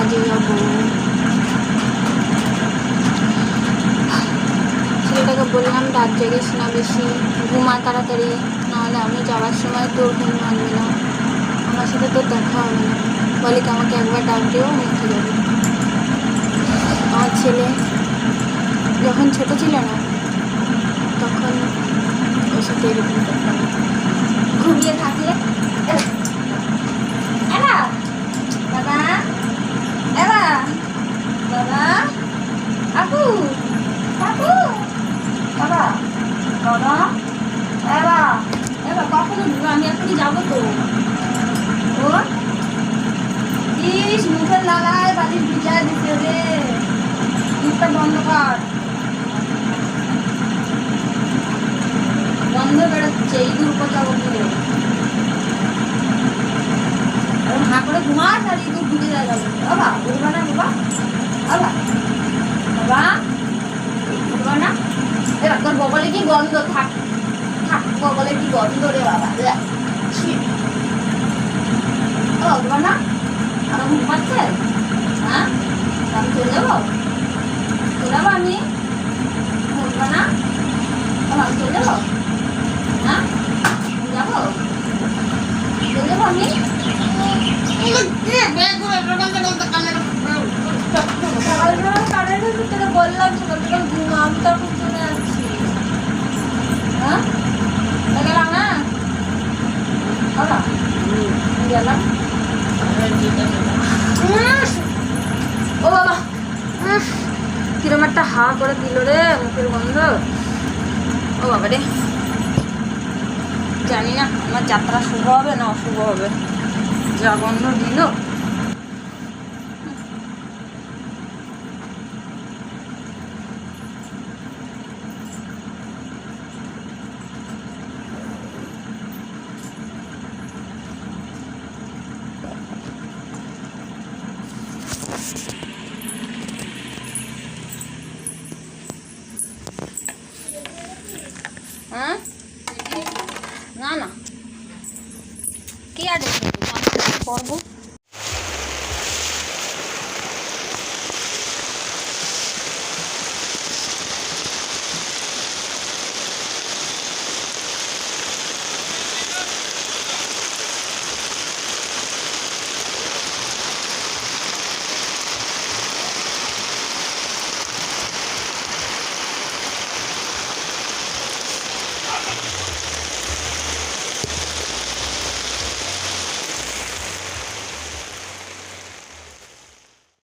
কাজে যাবো। ছেলেটাকে বললাম রাত জেগিস না বেশি, ঘুমা তাড়াতাড়ি, নাহলে আমি যাওয়ার সময় তোর ঘুম ভাঙবে না, আমার সাথে তোর দেখা হবে না। বলে কি আমাকে একবার ডাক দিও, আমি উঠে যাবো। আমার ছেলে যখন ছোটো ছিল না তখন ওর সাথে এরকম করতাম, ঘুমিয়ে থাকলে বাবা বাবা বাবা আপু আপু বাবা বাবা বাবা এবার কখন উঠবো, আমি এখনই যাবো তো। ও ইস মুখের লাগায় বালিশ ভিজায় দিতে রে, মুখটা বন্ধ কর, বন্ধ বেরোচ্ছে, এই দুর্গ যাবো ঘুরে হাঁ করে ঘুমাস আর ইঁদুর ঢুকে যায় যাবে। বাবা উঠবা না বাবা, বাবা বাবা উঠবা না, এবার তোর বগলে কি গন্ধ, থাক থাক বগলে কি গন্ধ রে বাবা, উঠবা না, আরো ঘুম পাচ্ছে, হ্যাঁ আমি চলে যাবো, চলে যাবো আমি, উঠবা না, আমি চলে যাবো, হ্যাঁ যাবো, চলে যাবো আমি, বললাম সকাল সকাল ঘুম, আমি তো এখন চলে যাচ্ছি, হ্যাঁ গেলাম না গেলাম। ও বাবা কিরম একটা হা করে দিল রে, মুখের গন্ধ, ও বাবা রে, জানি না আমার যাত্রা শুভ হবে না অশুভ হবে, যা গন্ধ দিল। হ্যাঁ না না কি আর করবো,